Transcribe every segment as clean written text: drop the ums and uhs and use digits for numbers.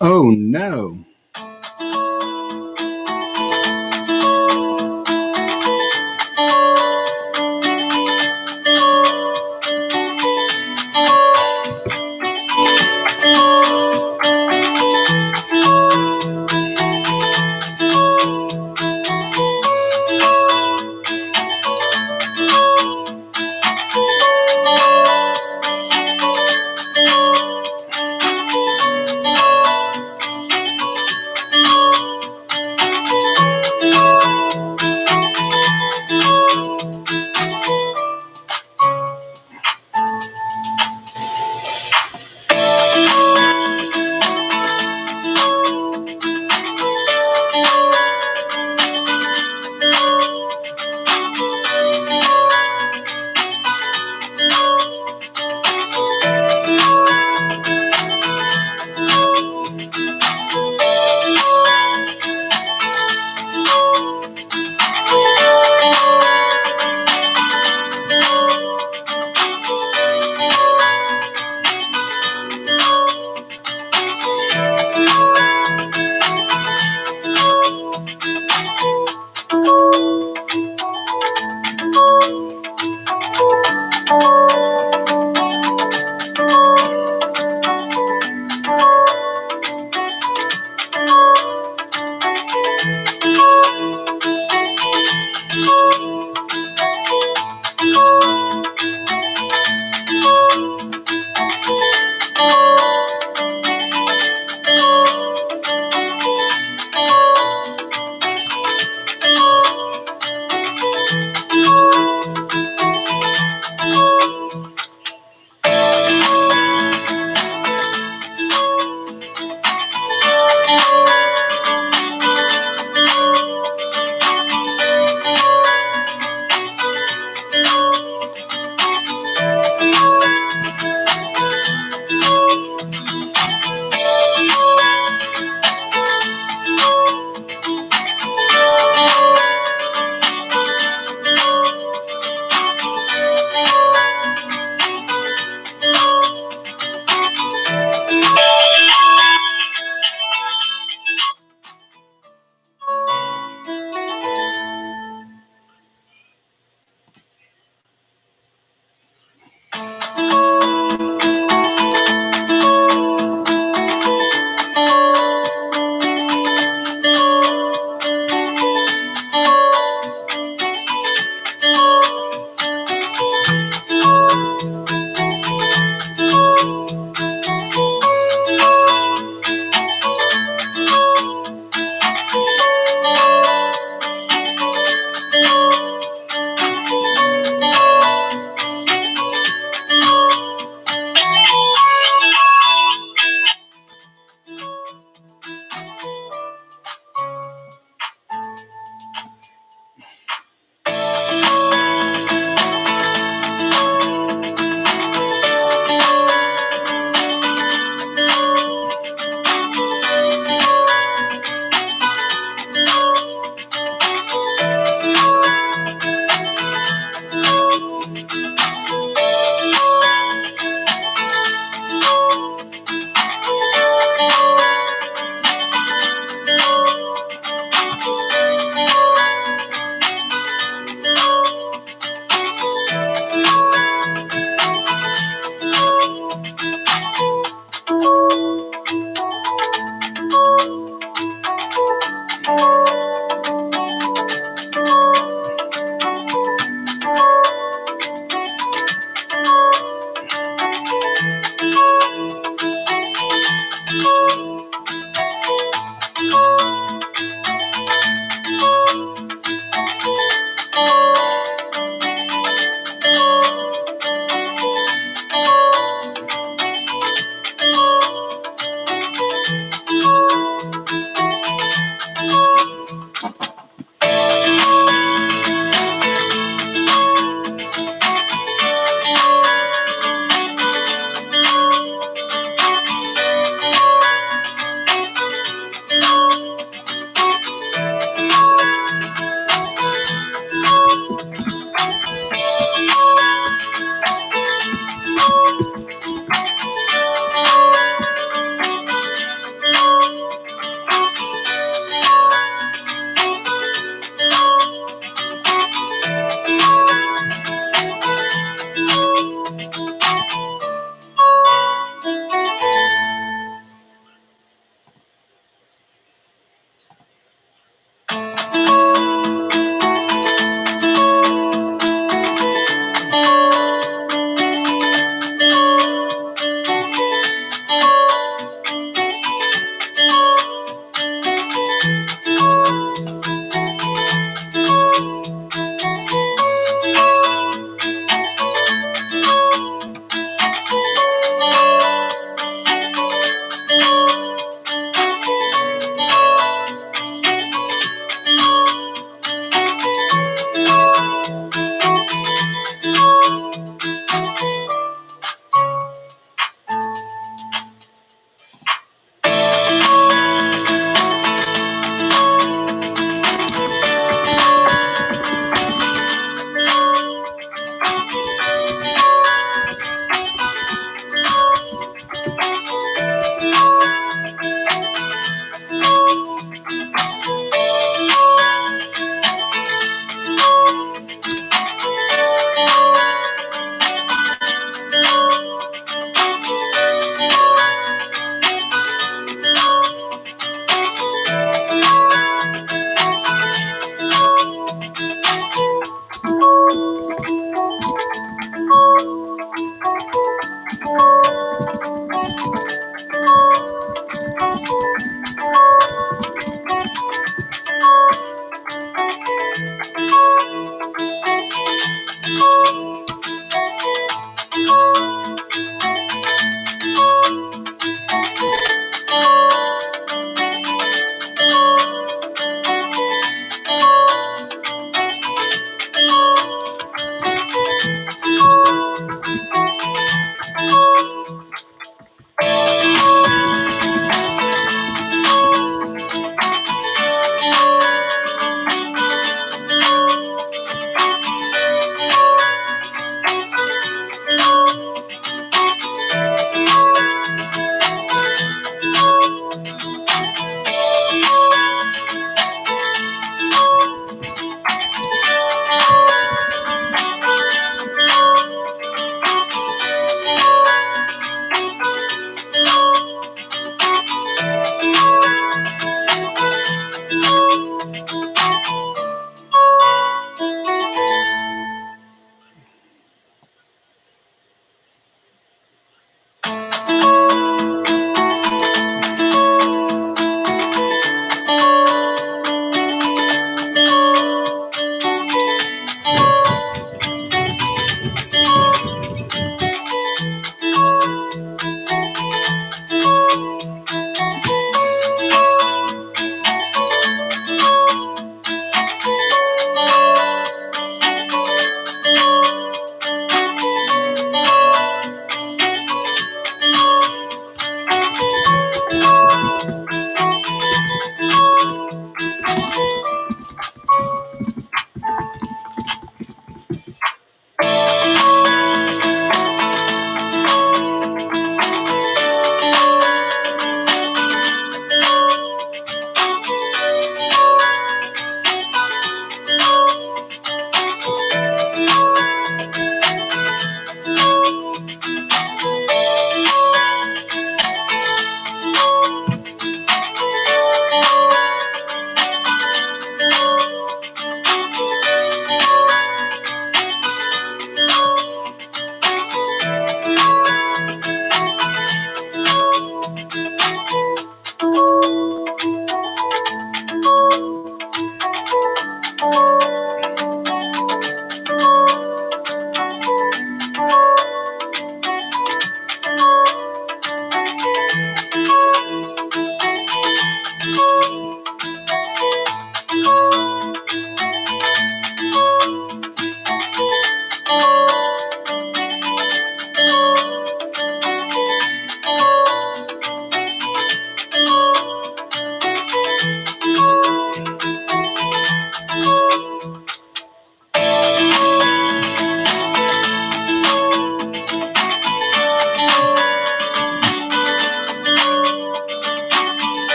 Oh no.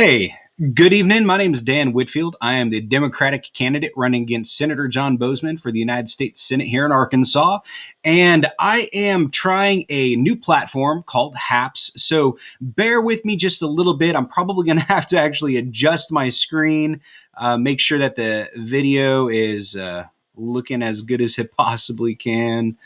Hey, good evening. My name is Dan Whitfield. I am the Democratic candidate running against Senator John Bozeman for the United States Senate here in Arkansas. And I am trying a new platform called HAPS. So bear with me just a little bit. I'm probably going to have to actually adjust my screen, make sure that the video is looking as good as it possibly can.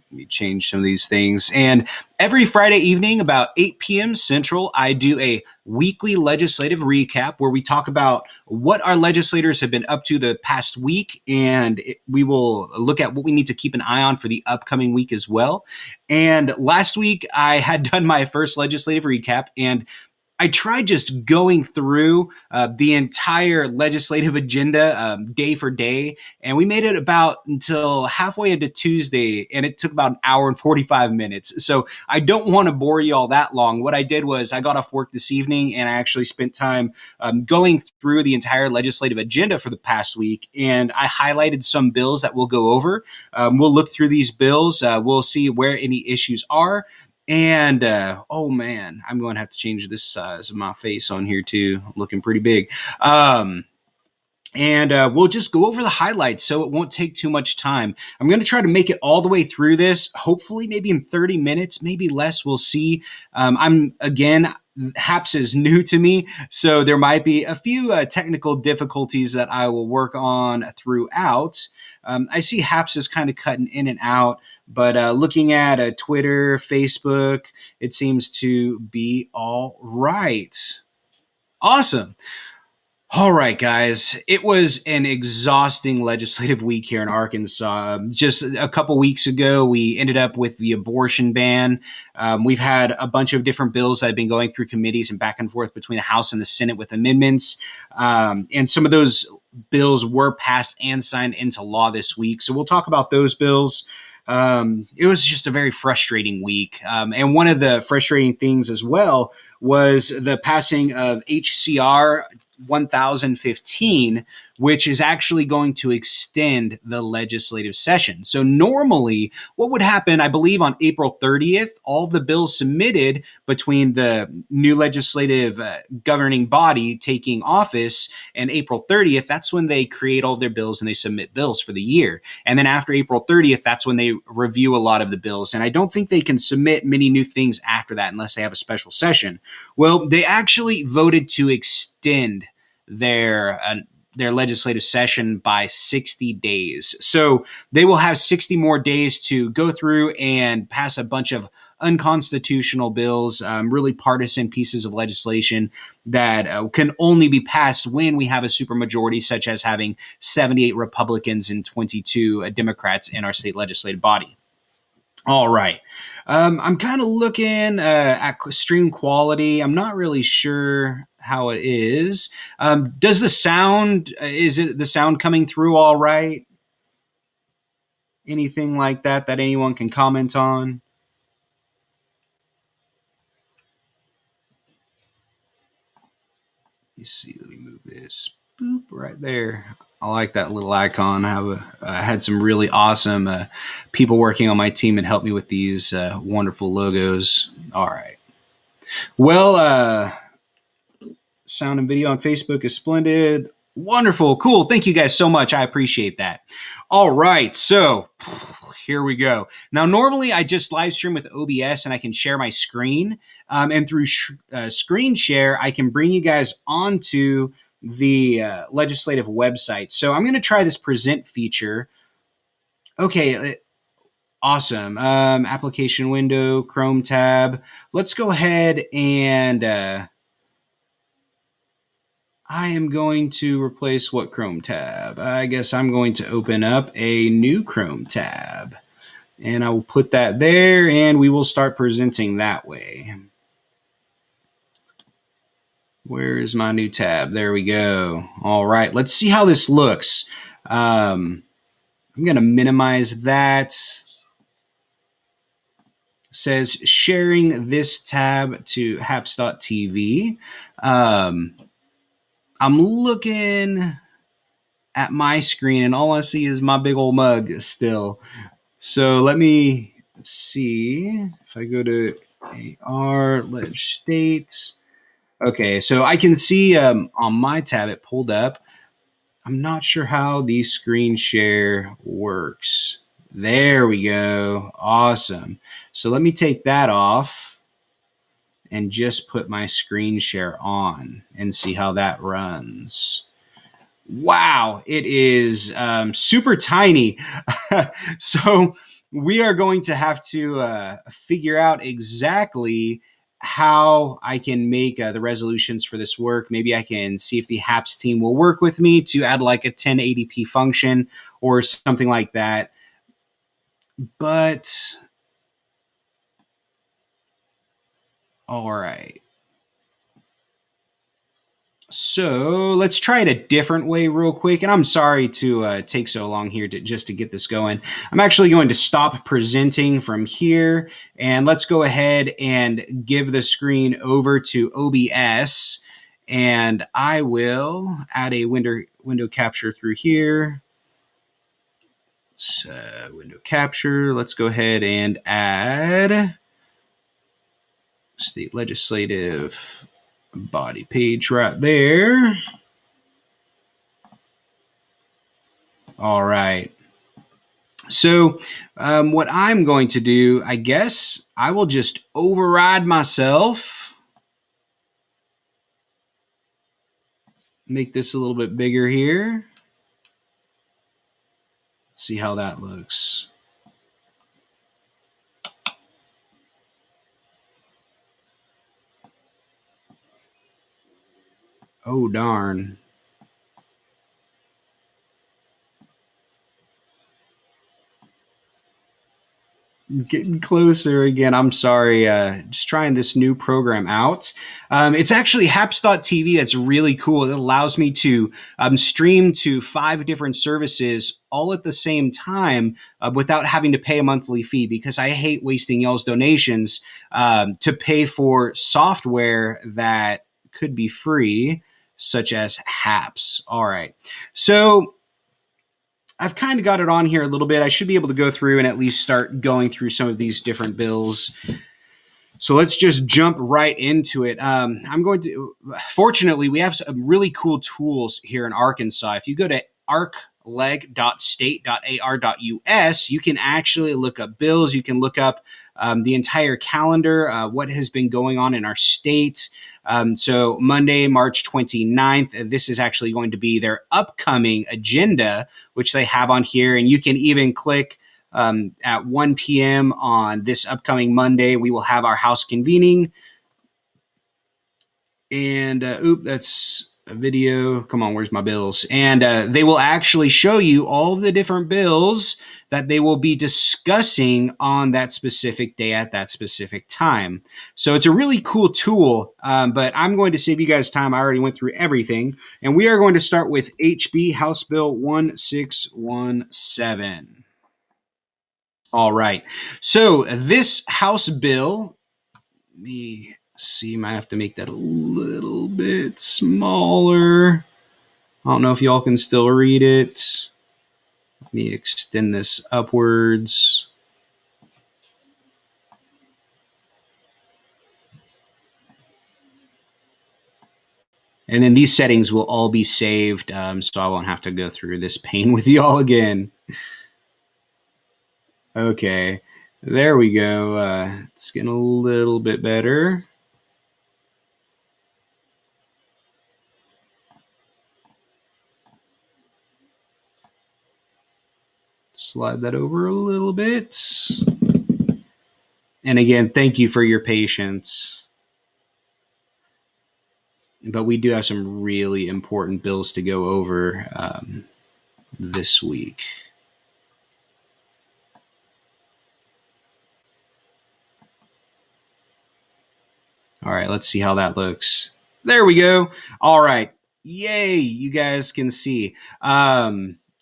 Let me change some of these things. And every Friday evening, about 8 p.m. Central, I do a weekly legislative recap where we talk about what our legislators have been up to the past week, and we will look at what we need to keep an eye on for the upcoming week as well. And last week, I had done my first legislative recap, and I tried just going through the entire legislative agenda day for day, and we made it about until halfway into Tuesday, and it took about an hour and 45 minutes. So I don't want to bore you all that long. What I did was I got off work this evening, and I actually spent time going through the entire legislative agenda for the past week, and I highlighted some bills that we'll go over. We'll look through these bills. We'll see where any issues are. And oh man, I'm going to have to change this size of my face on here too. I'm looking pretty big. And we'll just go over the highlights so it won't take too much time. I'm going to try to make it all the way through this, hopefully maybe in 30 minutes, maybe less. We'll see. HAPS is new to me, so there might be a few technical difficulties that I will work on throughout. I see HAPS is kind of cutting in and out, but looking at Twitter, Facebook, it seems to be all right. Awesome. All right, guys. It was an exhausting legislative week here in Arkansas. Just a couple weeks ago, we ended up with the abortion ban. We've had a bunch of different bills that have been going through committees and back and forth between the House and the Senate with amendments. And some of those bills were passed and signed into law this week. So we'll talk about those bills. It was just a very frustrating week. And one of the frustrating things as well was the passing of HCR 1015, which is actually going to extend the legislative session. So normally what would happen, I believe on April 30th, all of the bills submitted between the new legislative governing body taking office and April 30th, that's when they create all of their bills and they submit bills for the year. And then after April 30th, that's when they review a lot of the bills. And I don't think they can submit many new things after that unless they have a special session. Well, they actually voted to extend their legislative session by 60 days. So they will have 60 more days to go through and pass a bunch of unconstitutional bills, really partisan pieces of legislation that can only be passed when we have a supermajority, such as having 78 Republicans and 22 Democrats in our state legislative body. All right. I'm kind of looking at stream quality. I'm not really sure how it is. Does the sound, is it the sound coming through all right? Anything like that that anyone can comment on? You see, let me move this. Boop, right there. I like that little icon. I had some really awesome people working on my team and helped me with these wonderful logos. All right. Well, sound and video on Facebook is splendid. Wonderful. Cool. Thank you guys so much. I appreciate that. All right. So here we go. Now, normally I just live stream with OBS and I can share my screen. And through screen share, I can bring you guys onto the legislative website. So I'm going to try this present feature. Okay. Awesome. Application window, Chrome tab. Let's go ahead and I am going to replace what Chrome tab? I guess I'm going to open up a new Chrome tab. And I will put that there and we will start presenting that way. Where is my new tab? There we go. All right, let's see how this looks. I'm going to minimize that. It says sharing this tab to haps.tv. I'm looking at my screen and all I see is my big old mug still. So let me see if I go to AR, Ledge State. Okay, so I can see on my tab it pulled up. I'm not sure how the screen share works. There we go. Awesome. So let me take that off and just put my screen share on and see how that runs. Wow, it is super tiny. So we are going to have to figure out exactly how I can make the resolutions for this work. Maybe I can see if the HAPS team will work with me to add like a 1080p function or something like that. But all right. So let's try it a different way real quick. And I'm sorry to take so long here to get this going. I'm actually going to stop presenting from here and let's go ahead and give the screen over to OBS. And I will add a window capture through here. It's window capture. Let's go ahead and add state legislative body page right there. All right. So, what I'm going to do, I guess I will just override myself, make this a little bit bigger here. Let's see how that looks. Oh, darn. Getting closer again. I'm sorry. Just trying this new program out. It's actually Haps.tv. That's really cool. It allows me to stream to 5 different services all at the same time without having to pay a monthly fee because I hate wasting y'all's donations to pay for software that could be free, such as Haps. All right. So I've kind of got it on here a little bit. I should be able to go through and at least start going through some of these different bills. So let's just jump right into it. Fortunately, we have some really cool tools here in Arkansas. If you go to arcleg.state.ar.us, you can actually look up bills. You can look up the entire calendar, what has been going on in our state. So Monday, March 29th, this is actually going to be their upcoming agenda, which they have on here. And you can even click at 1 p.m. on this upcoming Monday. We will have our House convening. And, that's a video. Come on, where's my bills? And they will actually show you all of the different bills that they will be discussing on that specific day at that specific time. So it's a really cool tool, but I'm going to save you guys time. I already went through everything. And we are going to start with HB House Bill 1617. All right. So this House bill, let me see, might have to make that a little bit smaller. I don't know if y'all can still read it. Let me extend this upwards. And then these settings will all be saved, so I won't have to go through this pain with y'all again. Okay, there we go. It's getting a little bit better. Slide that over a little bit. And again, thank you for your patience. But we do have some really important bills to go over this week. All right, let's see how that looks. There we go. All right. Yay, you guys can see.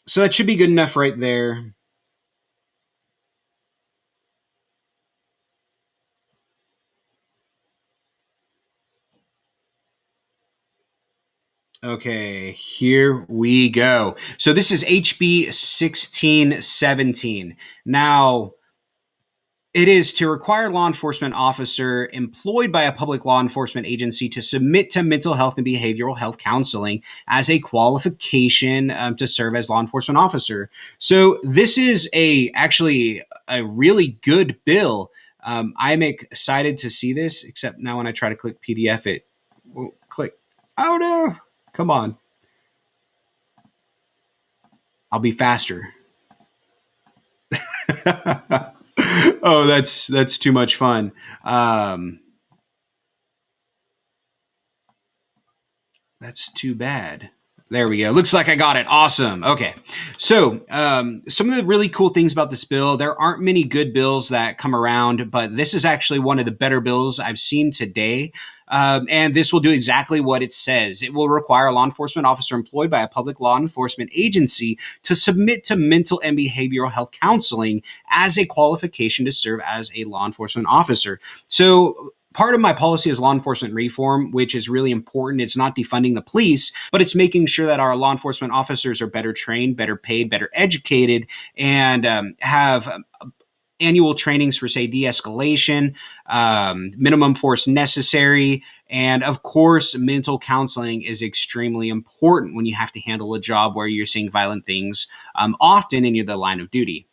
So that should be good enough right there. Okay, here we go. So this is HB 1617. Now, It is to require law enforcement officer employed by a public law enforcement agency to submit to mental health and behavioral health counseling as a qualification to serve as law enforcement officer. So this is actually a really good bill. I'm excited to see this, except now when I try to click PDF, it won't click. Oh no! Come on. I'll be faster. Oh, that's too much fun. That's too bad. There we go. Looks like I got it. Awesome. Okay. So, some of the really cool things about this bill, there aren't many good bills that come around, but this is actually one of the better bills I've seen today. And this will do exactly what it says. It will require a law enforcement officer employed by a public law enforcement agency to submit to mental and behavioral health counseling as a qualification to serve as a law enforcement officer. So, part of my policy is law enforcement reform, which is really important. It's not defunding the police, but it's making sure that our law enforcement officers are better trained, better paid, better educated, and have annual trainings for, say, de-escalation, minimum force necessary, and of course, mental counseling is extremely important when you have to handle a job where you're seeing violent things often in the line of duty.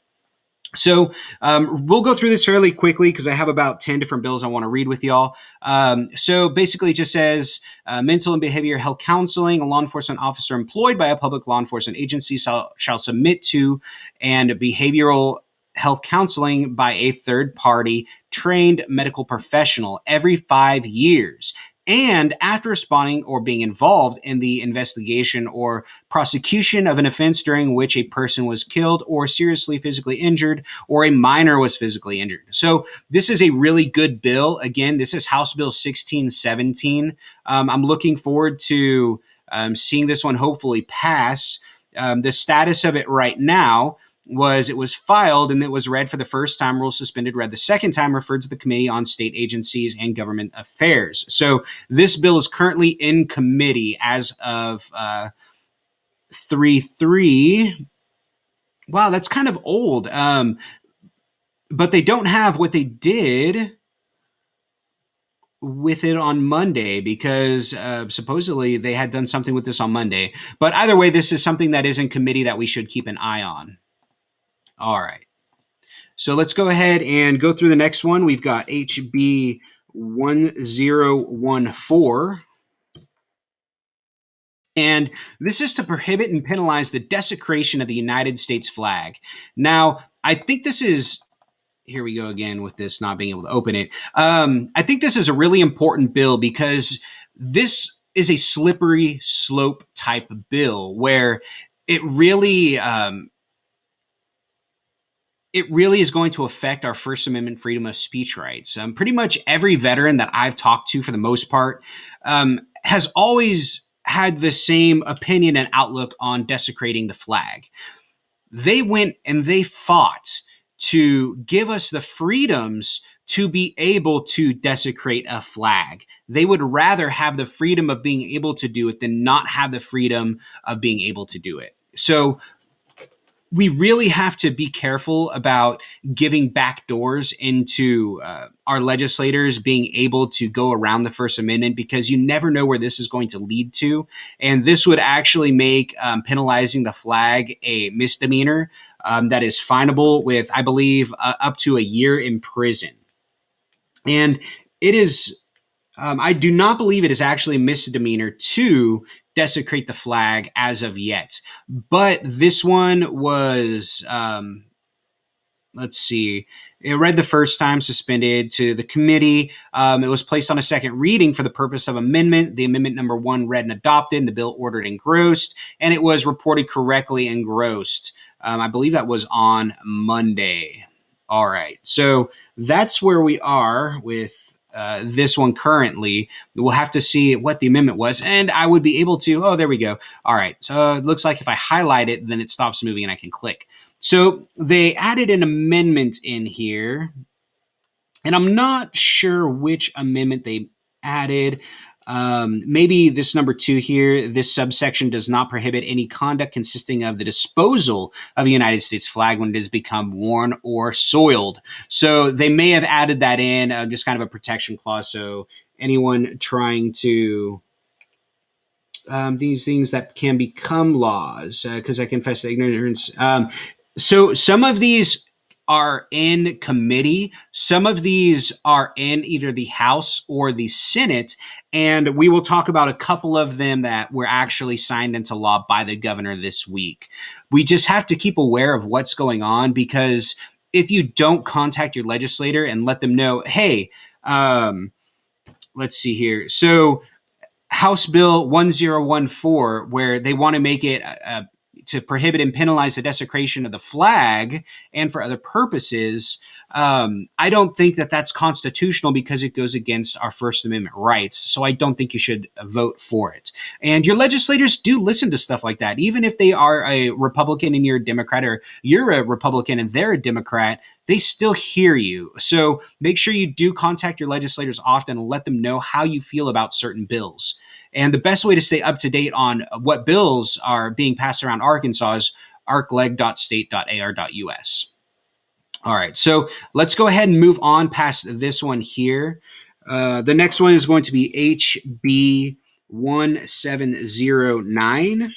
So we'll go through this fairly quickly because I have about 10 different bills I want to read with y'all. So basically it just says mental and behavioral health counseling. A law enforcement officer employed by a public law enforcement agency shall submit to and behavioral health counseling by a third party trained medical professional every 5 years. And after responding or being involved in the investigation or prosecution of an offense during which a person was killed or seriously physically injured or a minor was physically injured. So this is a really good bill. Again, this is House Bill 1617. I'm looking forward to seeing this one hopefully pass. The status of it right now was it was filed and it was read for the first time, rules suspended, read the second time, referred to the Committee on State Agencies and Government Affairs. So this bill is currently in committee as of 3/3. Wow, that's kind of old. But they don't have what they did with it on Monday because supposedly they had done something with this on Monday. But either way, this is something that is in committee that we should keep an eye on. All right. So let's go ahead and go through the next one. We've got HB 1014. And this is to prohibit and penalize the desecration of the United States flag. Now, I think this is, here we go again with this not being able to open it. I think this is a really important bill because this is a slippery slope type bill where it really is going to affect our First Amendment freedom of speech rights. Pretty much every veteran that I've talked to, for the most part, has always had the same opinion and outlook on desecrating the flag. They went and they fought to give us the freedoms to be able to desecrate a flag. They would rather have the freedom of being able to do it than not have the freedom of being able to do it. So we really have to be careful about giving back doors into our legislators being able to go around the First Amendment because you never know where this is going to lead to. And this would actually make penalizing the flag a misdemeanor that is finable with, I believe, up to a year in prison. And it is, I do not believe it is actually a misdemeanor to desecrate the flag as of yet. But this one was, let's see, it read the first time, suspended to the committee. It was placed on a second reading for the purpose of amendment. The amendment number 1 read and adopted, and the bill ordered engrossed, and it was reported correctly engrossed. I believe that was on Monday. All right, so that's where we are with this one currently. We'll have to see what the amendment was, and I would be able to, oh, there we go. All right, so it looks like if I highlight it, then it stops moving and I can click. So they added an amendment in here, and I'm not sure which amendment they added. Maybe this number 2 here, this subsection does not prohibit any conduct consisting of the disposal of a United States flag when it has become worn or soiled. So they may have added that in, just kind of a protection clause. So anyone trying to these things that can become laws, because I confess to ignorance. So some of these are in committee. Some of these are in either the House or the Senate. And we will talk about a couple of them that were actually signed into law by the governor this week. We just have to keep aware of what's going on, because if you don't contact your legislator and let them know, hey, let's see here. So House Bill 1014, where they want to make it to prohibit and penalize the desecration of the flag and for other purposes. I don't think that that's constitutional because it goes against our First Amendment rights. So I don't think you should vote for it. And your legislators do listen to stuff like that. Even if they are a Republican and you're a Democrat, or you're a Republican and they're a Democrat, they still hear you. So make sure you do contact your legislators often and let them know how you feel about certain bills. And the best way to stay up to date on what bills are being passed around Arkansas is arcleg.state.ar.us. All right, so let's go ahead and move on past this one here. The next one is going to be HB 1709.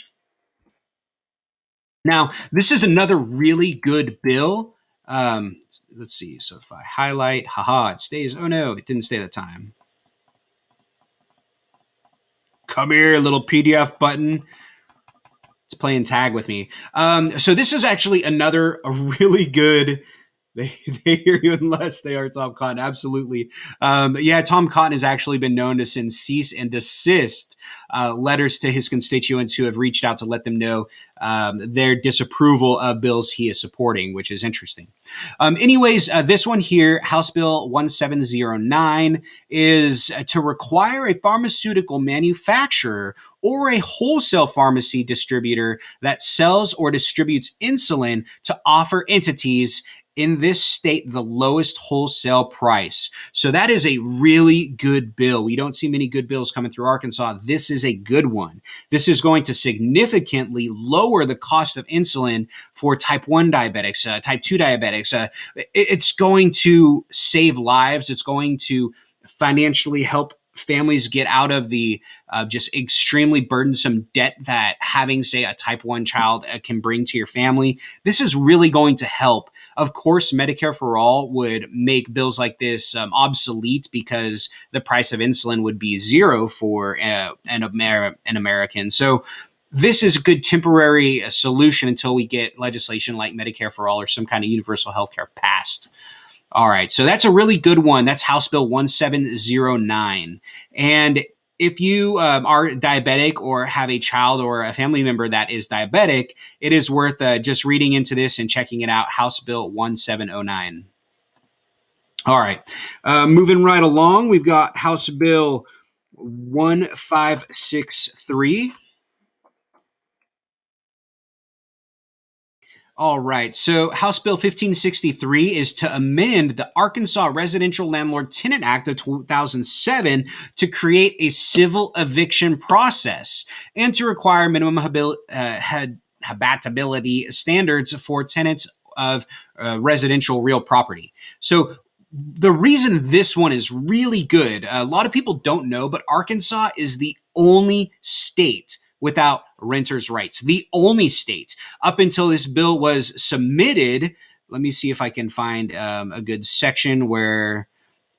Now, this is another really good bill. Let's see. So if I highlight, it stays. Oh no, it didn't stay that time. Come here, little PDF button. It's playing tag with me. So this is actually a really good. They hear you unless they are Tom Cotton. Absolutely. Yeah, Tom Cotton has actually been known to send cease and desist letters to his constituents who have reached out to let them know their disapproval of bills he is supporting, which is interesting. Anyways, this one here, House Bill 1709, is to require a pharmaceutical manufacturer or a wholesale pharmacy distributor that sells or distributes insulin to offer entities in this state the lowest wholesale price. So that is a really good bill. We don't see many good bills coming through Arkansas. This is a good one. This is going to significantly lower the cost of insulin for type 1 diabetics, type 2 diabetics. It's going to save lives. It's going to financially help families get out of the just extremely burdensome debt that having, say, a type 1 child can bring to your family. This is really going to help. Of course, Medicare for All would make bills like this obsolete because the price of insulin would be zero for an American. So this is a good temporary solution until we get legislation like Medicare for All or some kind of universal health care passed. All right, so that's a really good one. That's House Bill 1709. And if you are diabetic or have a child or a family member that is diabetic, it is worth just reading into this and checking it out. House Bill 1709. All right, moving right along, we've got House Bill 1563. All right. So House Bill 1563 is to amend the Arkansas Residential Landlord Tenant Act of 2007 to create a civil eviction process and to require minimum habitability standards for tenants of residential real property. So the reason this one is really good, a lot of people don't know, but Arkansas is the only state without renters' rights. The only state. Up until this bill was submitted, let me see if I can find a good section where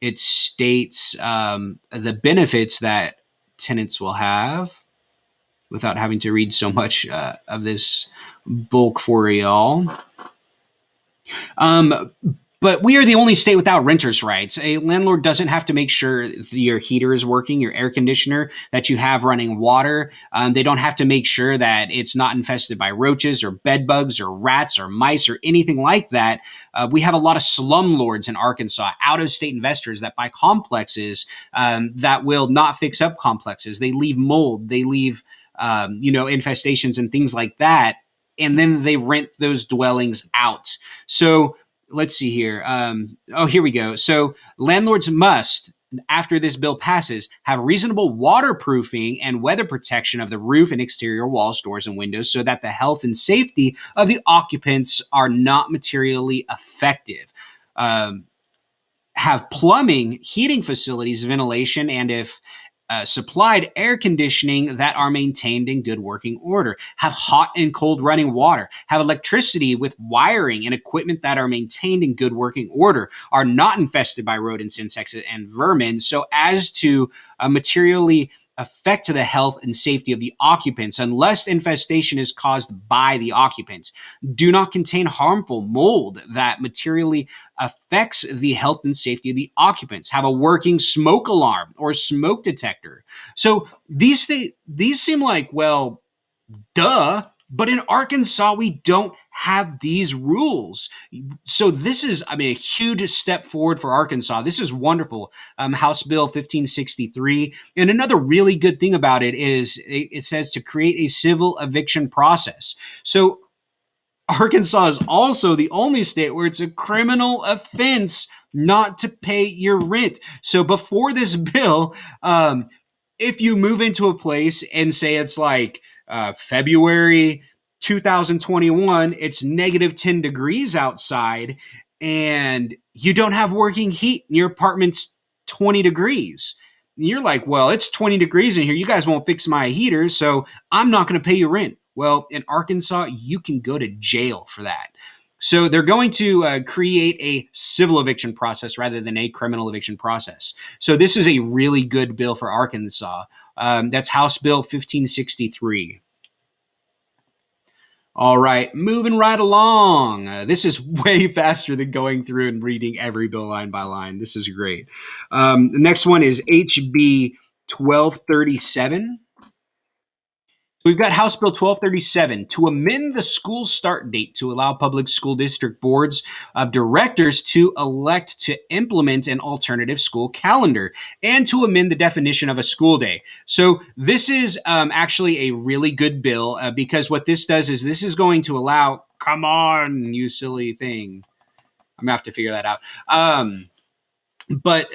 it states the benefits that tenants will have without having to read so much of this bulk for y'all. But we are the only state without renters' rights. A landlord doesn't have to make sure your heater is working, your air conditioner, that you have running water. They don't have to make sure that it's not infested by roaches or bed bugs or rats or mice or anything like that. We have a lot of slumlords in Arkansas, out-of-state investors that buy complexes that will not fix up complexes. They leave mold. They leave infestations and things like that. And then they rent those dwellings out. So let's see here. Here we go. So landlords must after this bill passes, have reasonable waterproofing and weather protection of the roof and exterior walls, doors, and windows so that the health and safety of the occupants are not materially effective. Um, have plumbing, heating facilities, ventilation, and if supplied air conditioning that are maintained in good working order, have hot and cold running water, have electricity with wiring and equipment that are maintained in good working order, are not infested by rodents, insects, and vermin, so as to materially affect the health and safety of the occupants unless infestation is caused by the occupants, do not contain harmful mold that materially affects the health and safety of the occupants, have a working smoke alarm or smoke detector. So these seem like, well, duh, but in Arkansas we don't have these rules. So this is, I mean, a huge step forward for Arkansas. This is wonderful. House Bill 1563. And another really good thing about it is it says to create a civil eviction process. So Arkansas is also the only state where it's a criminal offense not to pay your rent. So before this bill, if you move into a place and say it's like February 2021, it's negative 10 degrees outside, and you don't have working heat, and your apartment's 20 degrees. You're like, well, it's 20 degrees in here. You guys won't fix my heater, so I'm not going to pay you rent. Well, in Arkansas, you can go to jail for that. So they're going to create a civil eviction process rather than a criminal eviction process. So this is a really good bill for Arkansas. That's House Bill 1563. All right, moving right along. This is way faster than going through and reading every bill line by line. This is great. The next one is HB 1237. We've got House Bill 1237 to amend the school start date to allow public school district boards of directors to elect to implement an alternative school calendar and to amend the definition of a school day. So this is actually a really good bill because what this does is this is going to allow, come on, you silly thing. I'm gonna have to figure that out. But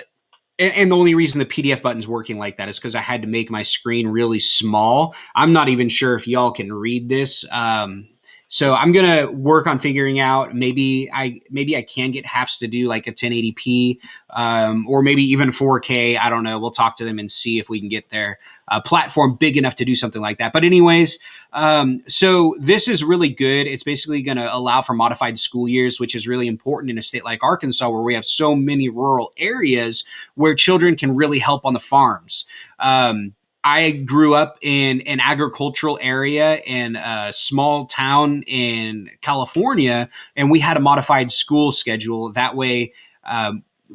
and the only reason the PDF button's working like that is because I had to make my screen really small. I'm not even sure if y'all can read this. So I'm gonna work on figuring out maybe I can get HAPS to do like a 1080p or maybe even 4K. I don't know. We'll talk to them and see if we can get their platform big enough to do something like that. But anyways, so this is really good. It's basically going to allow for modified school years, which is really important in a state like Arkansas, where we have so many rural areas where children can really help on the farms. I grew up in an agricultural area in a small town in California, and we had a modified school schedule. That way,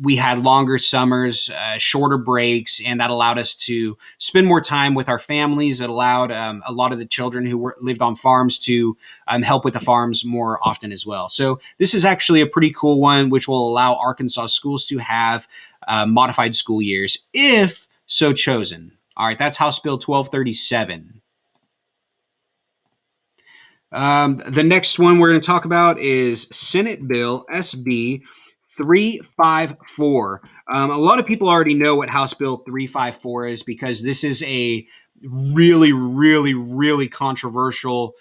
we had longer summers, shorter breaks, and that allowed us to spend more time with our families. It allowed a lot of the children who lived on farms to help with the farms more often as well. So this is actually a pretty cool one, which will allow Arkansas schools to have modified school years if so chosen. All right, that's House Bill 1237. The next one we're going to talk about is Senate Bill SB 354. A lot of people already know what House Bill 354 is because this is a really, really, really controversial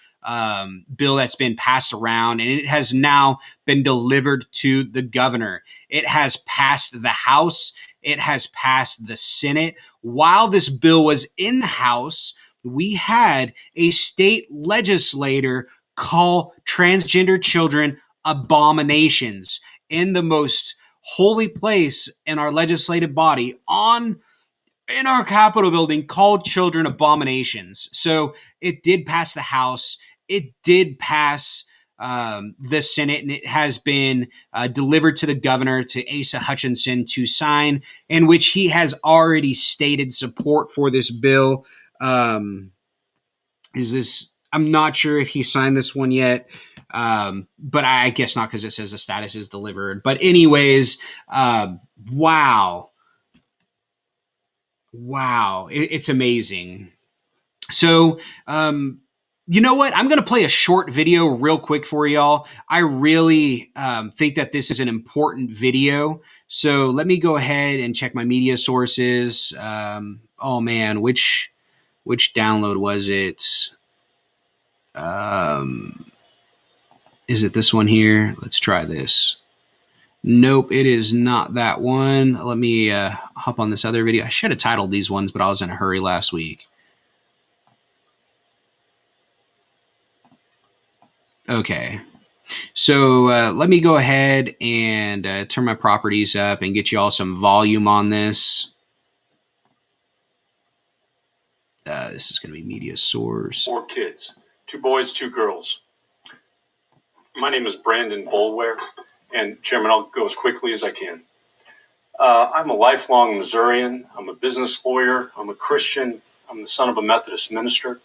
bill that's been passed around, and it has now been delivered to the governor. It has passed the House. It has passed the Senate. While this bill was in the House, we had a state legislator call transgender children abominations in the most holy place in our legislative body in our Capitol building, called children abominations. So it did pass the House. It did pass the Senate, and it has been delivered to the governor, to Asa Hutchinson, to sign, in which he has already stated support for this bill. I'm not sure if he signed this one yet, but I guess not because it says the status is delivered. But anyways, wow. It's amazing. So You know what? I'm going to play a short video real quick for y'all. I really think that this is an important video. So let me go ahead and check my media sources. Oh man, which download was it? Um, is it this one here? Let's try this. Nope, it is not that one. Let me hop on this other video. I should have titled these ones, but I was in a hurry last week. Okay. So let me go ahead and turn my properties up and get you all some volume on this. This is going to be media source. 4 kids, 2 boys, 2 girls. My name is Brandon Boulware, and Chairman, I'll go as quickly as I can. I'm a lifelong Missourian. I'm a business lawyer. I'm a Christian. I'm the son of a Methodist minister.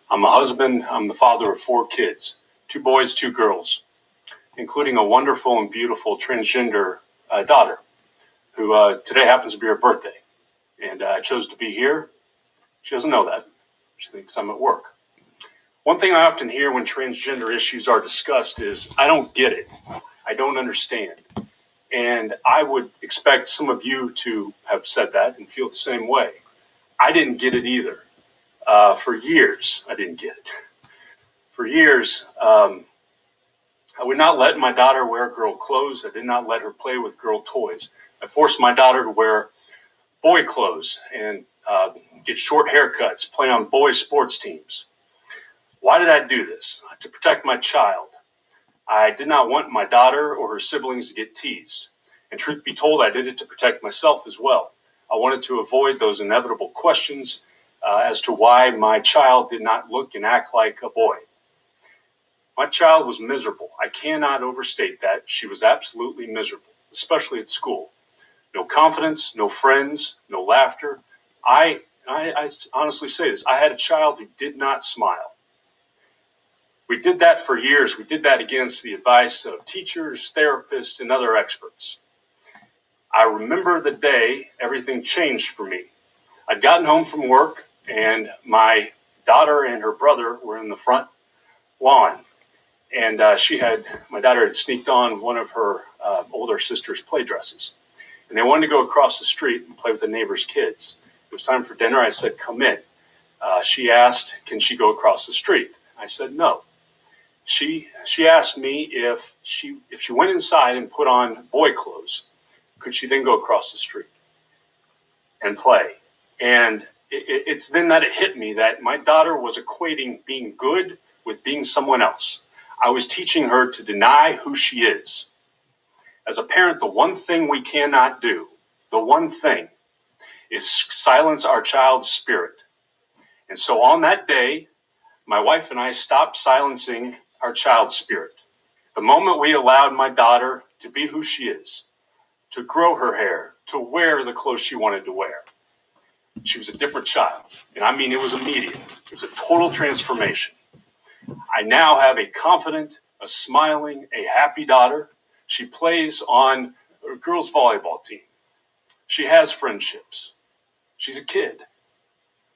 I'm a husband. I'm the father of 4 kids, 2 boys, 2 girls, including a wonderful and beautiful transgender daughter who today happens to be her birthday. And I chose to be here. She doesn't know that. She thinks I'm at work. One thing I often hear when transgender issues are discussed is, I don't get it. I don't understand. And I would expect some of you to have said that and feel the same way. I didn't get it either. For years, I didn't get it. For years, I would not let my daughter wear girl clothes. I did not let her play with girl toys. I forced my daughter to wear boy clothes and get short haircuts, play on boy sports teams. Why did I do this? To protect my child. I did not want my daughter or her siblings to get teased. And truth be told, I did it to protect myself as well. I wanted to avoid those inevitable questions as to why my child did not look and act like a boy. My child was miserable. I cannot overstate that. She was absolutely miserable, especially at school. No confidence, no friends, no laughter. I honestly say this. I had a child who did not smile. We did that for years. We did that against the advice of teachers, therapists, and other experts. I remember the day everything changed for me. I'd gotten home from work, and my daughter and her brother were in the front lawn. And my daughter had sneaked on one of her older sister's play dresses. And they wanted to go across the street and play with the neighbor's kids. It was time for dinner. I said, come in. She asked, can she go across the street? I said, no. She asked me if she went inside and put on boy clothes, could she then go across the street and play? And it's then that it hit me that my daughter was equating being good with being someone else. I was teaching her to deny who she is. As a parent, the one thing we cannot do, the one thing, is silence our child's spirit. And so on that day, my wife and I stopped silencing our child's spirit. The moment we allowed my daughter to be who she is, to grow her hair, to wear the clothes she wanted to wear, she was a different child. And I mean, it was immediate. It was a total transformation. I now have a confident, a smiling, a happy daughter. She plays on a girls' volleyball team. She has friendships. She's a kid.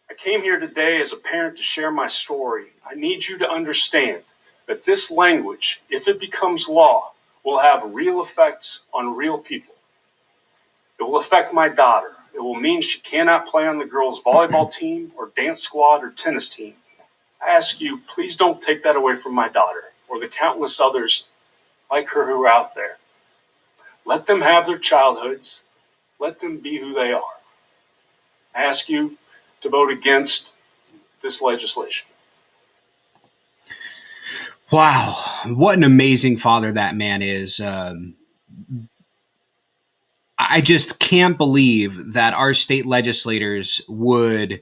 I came here today as a parent to share my story. I need you to understand that this language, if it becomes law, will have real effects on real people. It will affect my daughter. It will mean she cannot play on the girls' volleyball team or dance squad or tennis team. I ask you, please don't take that away from my daughter or the countless others like her who are out there. Let them have their childhoods. Let them be who they are. I ask you to vote against this legislation. Wow, what an amazing father that man is. I just can't believe that our state legislators would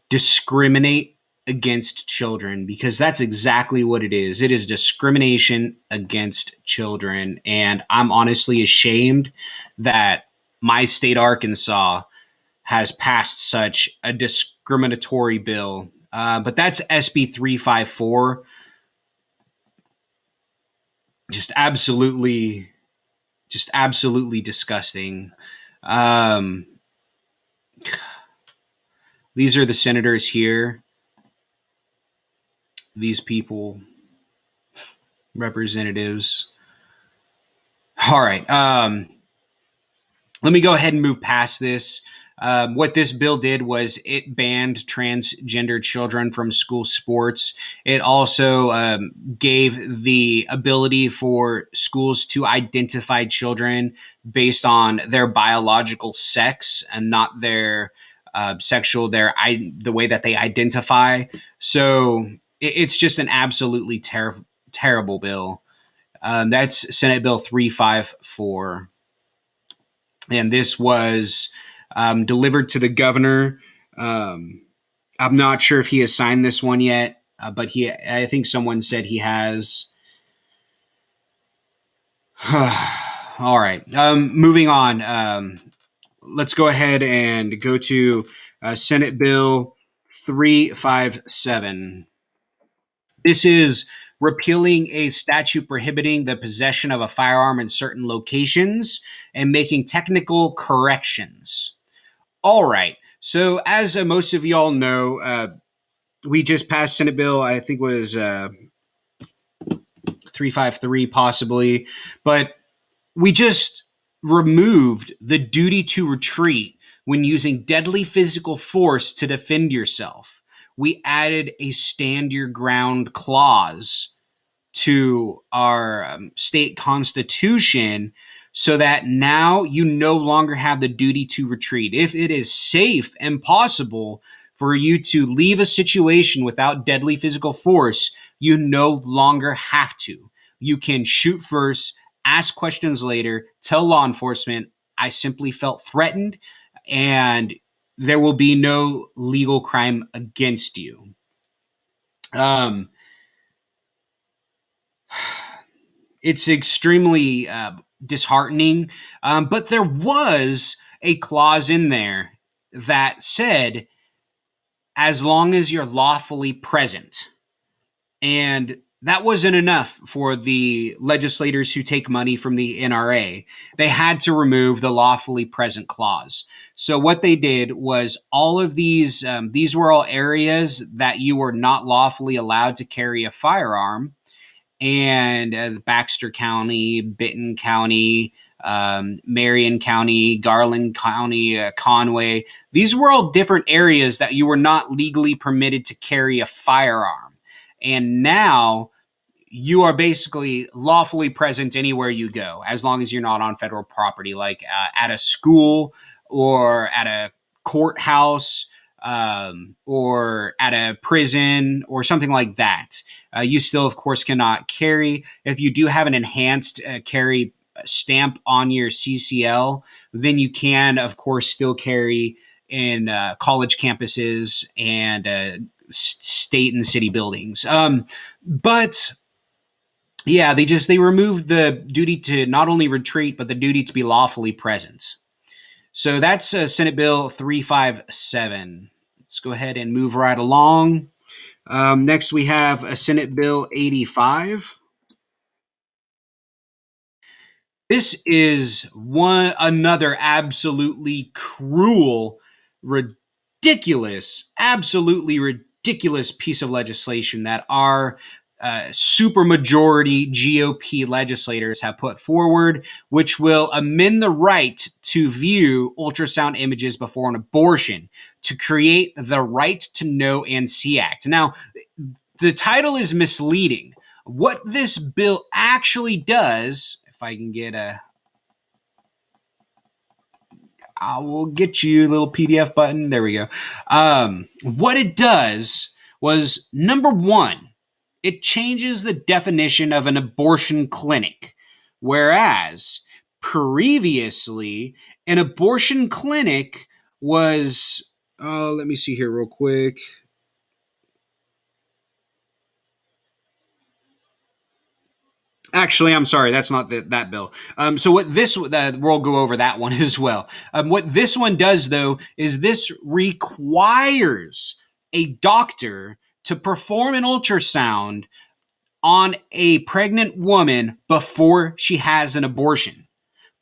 discriminate against children, because that's exactly what it is. It is discrimination against children. And I'm honestly ashamed that my state, Arkansas, has passed such a discriminatory bill. But that's SB 354. Just absolutely disgusting. Um, these are the senators here. these people, representatives. All right. Let me go ahead and move past this. What this bill did was it banned transgender children from school sports. It also gave the ability for schools to identify children based on their biological sex and not their the way that they identify. So it's just an absolutely terrible bill. That's Senate Bill 354. And this was delivered to the governor. I'm not sure if he has signed this one yet, but I think someone said he has. All right. Moving on. Let's go ahead and go to Senate Bill 357. This is repealing a statute prohibiting the possession of a firearm in certain locations and making technical corrections. All right. So, as most of y'all know, we just passed Senate Bill, I think was 353 possibly, but we just removed the duty to retreat when using deadly physical force to defend yourself. We added a stand your ground clause to our state constitution so that now you no longer have the duty to retreat. If it is safe and possible for you to leave a situation without deadly physical force, you no longer have to. You can shoot first, ask questions later, tell law enforcement, I simply felt threatened, and there will be no legal crime against you. It's extremely disheartening, but there was a clause in there that said, as long as you're lawfully present. And that wasn't enough for the legislators who take money from the NRA. They had to remove the lawfully present clause. So what they did was all of these were all areas that you were not lawfully allowed to carry a firearm. And Baxter County, Benton County, Marion County, Garland County, Conway. These were all different areas that you were not legally permitted to carry a firearm. And now you are basically lawfully present anywhere you go, as long as you're not on federal property, like at a school or at a courthouse or at a prison or something like that. You still, of course, cannot carry. If you do have an enhanced carry stamp on your CCL, then you can, of course, still carry in college campuses and state and city buildings. But yeah, they removed the duty to not only retreat, but the duty to be lawfully present. So that's Senate Bill 357. Let's go ahead and move right along. Next, we have Senate Bill 85. This is another absolutely cruel, absolutely ridiculous piece of legislation that our supermajority GOP legislators have put forward, which will amend the right to view ultrasound images before an abortion to create the Right to Know and See Act. Now, the title is misleading. What this bill actually does, if I can get I will get you a little PDF button. There we go. What it does was, number one, it changes the definition of an abortion clinic, whereas previously an abortion clinic was, let me see here real quick. Actually, I'm sorry, that's not that bill. So what this, we'll go over that one as well. What this one does, though, is this requires a doctor to perform an ultrasound on a pregnant woman before she has an abortion.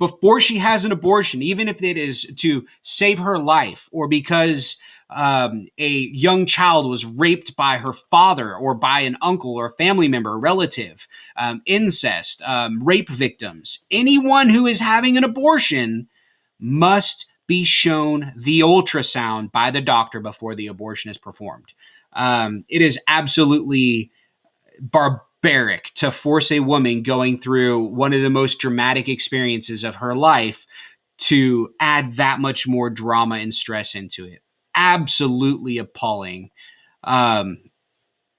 Before she has an abortion, even if it is to save her life or because a young child was raped by her father or by an uncle or a family member, a relative, incest, rape victims, anyone who is having an abortion must be shown the ultrasound by the doctor before the abortion is performed. It is absolutely barbaric to force a woman going through one of the most dramatic experiences of her life to add that much more drama and stress into it. Absolutely appalling. Um,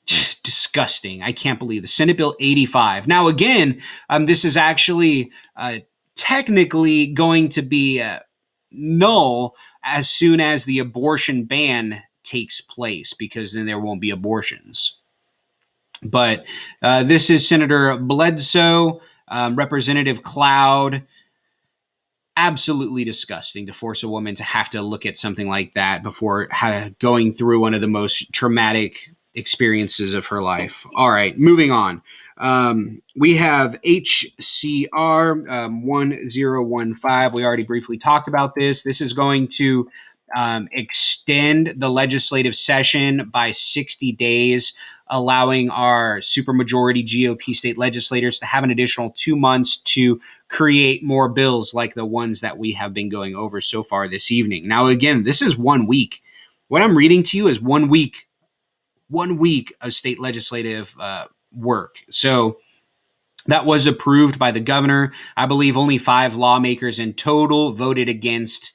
Disgusting. I can't believe the Senate Bill 85. Now, again, this is actually technically going to be null as soon as the abortion ban takes place, because then there won't be abortions. But this is Senator Bledsoe, Representative Cloud. Absolutely disgusting to force a woman to have to look at something like that before going through one of the most traumatic experiences of her life. All right, moving on. We have HCR 1015. We already briefly talked about this. This is going to extend the legislative session by 60 days, allowing our supermajority GOP state legislators to have an additional 2 months to create more bills like the ones that we have been going over so far this evening. Now, again, this is 1 week. What I'm reading to you is 1 week of state legislative work. So that was approved by the governor. I believe only 5 lawmakers in total voted against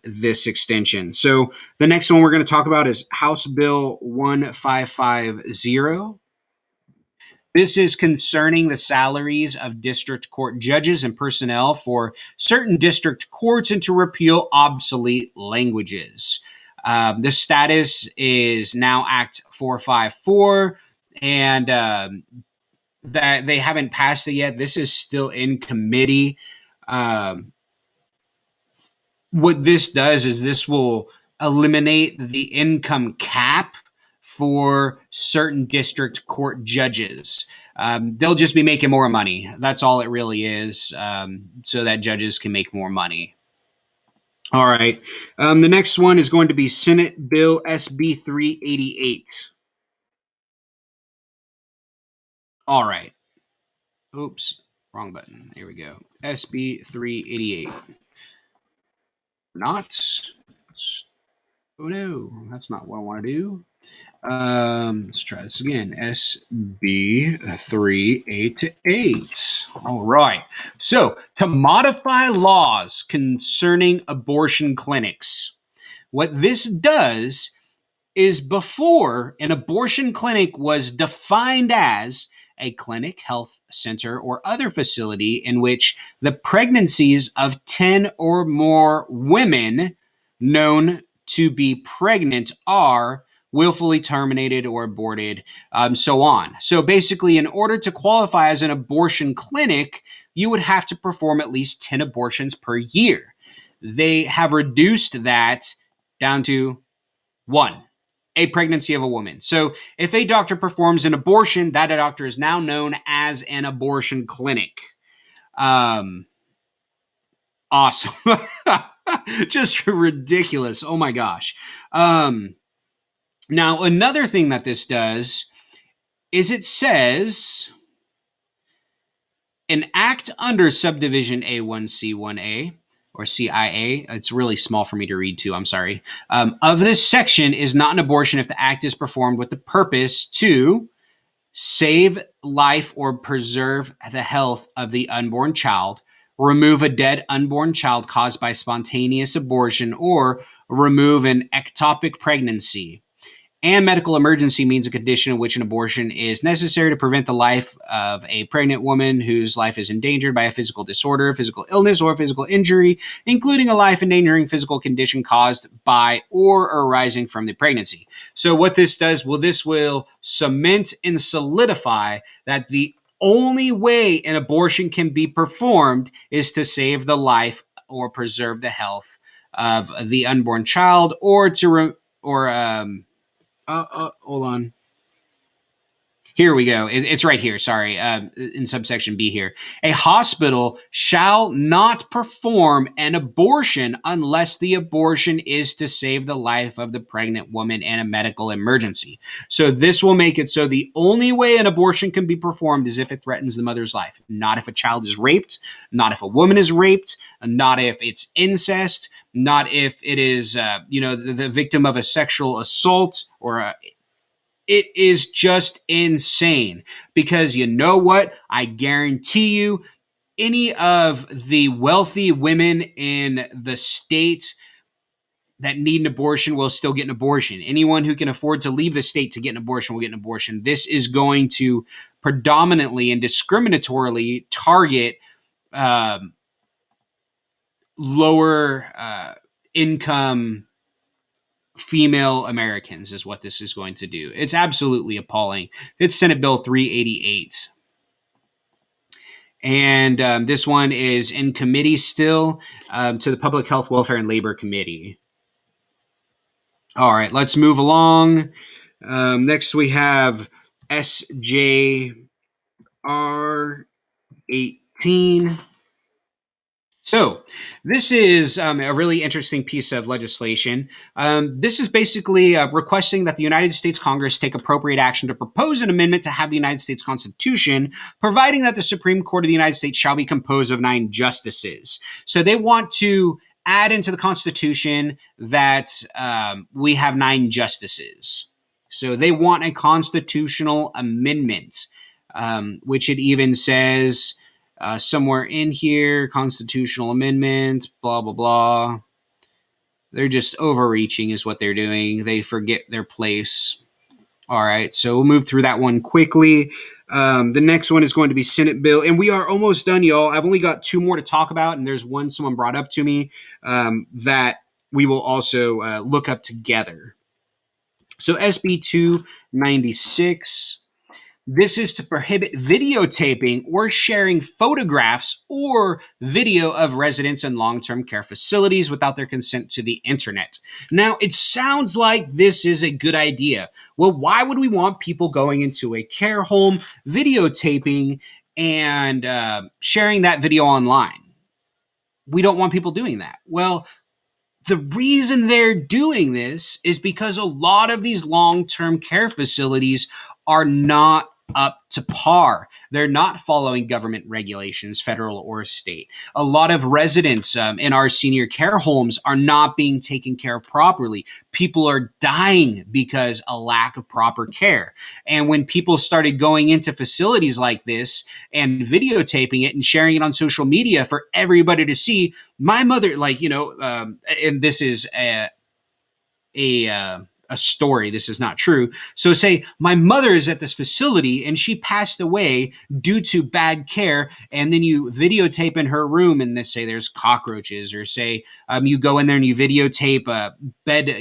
this extension. So the next one we're going to talk about is House Bill 1550. This is concerning the salaries of district court judges and personnel for certain district courts and to repeal obsolete languages. The status is now Act 454, and that they haven't passed it yet. This is still in committee. What this does is this will eliminate the income cap for certain district court judges. They'll just be making more money. That's all it really is, so that judges can make more money. All right. The next one is going to be Senate Bill SB 388. All right. Oops, wrong button. Here we go. SB 388. Not. Oh no, that's not what I want to do. Let's try this again. SB 388. All right. So, to modify laws concerning abortion clinics, what this does is before an abortion clinic was defined as a clinic, health center, or other facility in which the pregnancies of 10 or more women known to be pregnant are willfully terminated or aborted, so on. So basically, in order to qualify as an abortion clinic, you would have to perform at least 10 abortions per year. They have reduced that down to 1. A pregnancy of a woman. So if a doctor performs an abortion, that doctor is now known as an abortion clinic. Awesome. Just ridiculous. Oh my gosh. Now, another thing that this does is it says an act under subdivision A1C1A or CIA, it's really small for me to read too, I'm sorry, of this section is not an abortion if the act is performed with the purpose to save life or preserve the health of the unborn child, remove a dead unborn child caused by spontaneous abortion, or remove an ectopic pregnancy. And medical emergency means a condition in which an abortion is necessary to prevent the life of a pregnant woman whose life is endangered by a physical disorder, physical illness, or physical injury, including a life-endangering physical condition caused by or arising from the pregnancy. So what this does, this will cement and solidify that the only way an abortion can be performed is to save the life or preserve the health of the unborn child, or to hold on. Here we go. It's right here. Sorry, in subsection B here. A hospital shall not perform an abortion unless the abortion is to save the life of the pregnant woman in a medical emergency. So this will make it so the only way an abortion can be performed is if it threatens the mother's life, not if a child is raped, not if a woman is raped, not if it's incest, not if it is, the victim of a sexual assault or it is just insane because you know what? I guarantee you, any of the wealthy women in the state that need an abortion will still get an abortion. Anyone who can afford to leave the state to get an abortion will get an abortion. This is going to predominantly and discriminatorily target lower income female Americans is what this is going to do. It's absolutely appalling. It's Senate Bill 388. And this one is in committee still to the Public Health, Welfare, and Labor Committee. All right, let's move along. Next, we have SJR 18. So this is a really interesting piece of legislation. This is basically requesting that the United States Congress take appropriate action to propose an amendment to have the United States Constitution, providing that the Supreme Court of the United States shall be composed of 9 justices. So they want to add into the Constitution that we have 9 justices. So they want a constitutional amendment, which it even says somewhere in here, constitutional amendment, blah, blah, blah. They're just overreaching is what they're doing. They forget their place. All right, so we'll move through that one quickly. The next one is going to be Senate Bill, and we are almost done, y'all. I've only got 2 more to talk about, and there's one someone brought up to me that we will also look up together. So SB 296. This is to prohibit videotaping or sharing photographs or video of residents in long-term care facilities without their consent to the internet. Now, it sounds like this is a good idea. Well, why would we want people going into a care home, videotaping, and sharing that video online? We don't want people doing that. Well, the reason they're doing this is because a lot of these long-term care facilities are not up to par. They're not following government regulations, federal or state. A lot of residents in our senior care homes are not being taken care of properly. People are dying because of lack of proper care. And when people started going into facilities like this and videotaping it and sharing it on social media for everybody to see, my mother, and this is a story. This is not true. So say my mother is at this facility and she passed away due to bad care. And then you videotape in her room and they say there's cockroaches, or say you go in there and you videotape a bed,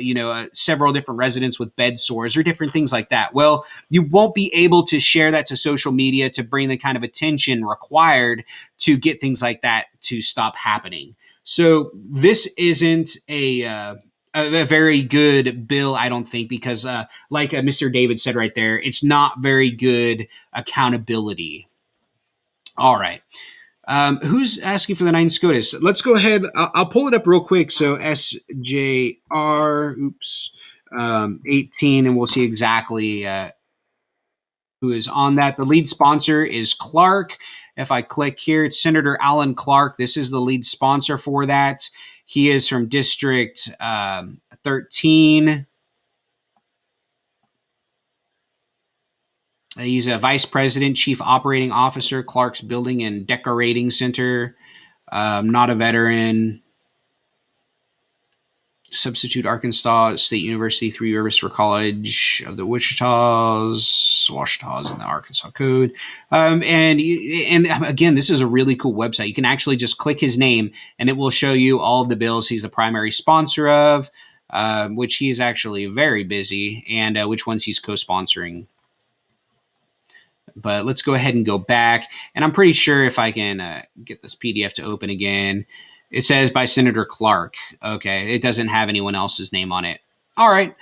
several different residents with bed sores or different things like that. Well, you won't be able to share that to social media to bring the kind of attention required to get things like that to stop happening. So this isn't a very good bill, I don't think, because like Mr. David said right there, it's not very good accountability. All right. Who's asking for the 9 SCOTUS? Let's go ahead. I'll pull it up real quick. So SJR, 18, and we'll see exactly who is on that. The lead sponsor is Clark. If I click here, it's Senator Alan Clark. This is the lead sponsor for that. He is from District 13. He's a vice president, chief operating officer, Clark's Building and Decorating Center. Not a veteran. Substitute Arkansas State University, 3 Rivers for College of the Washita's in the Arkansas Code. And again, this is a really cool website. You can actually just click his name and it will show you all of the bills he's the primary sponsor of, which he is actually very busy, and which ones he's co-sponsoring. But let's go ahead and go back. And I'm pretty sure if I can get this PDF to open again, it says by Senator Clark. Okay, it doesn't have anyone else's name on it. All right,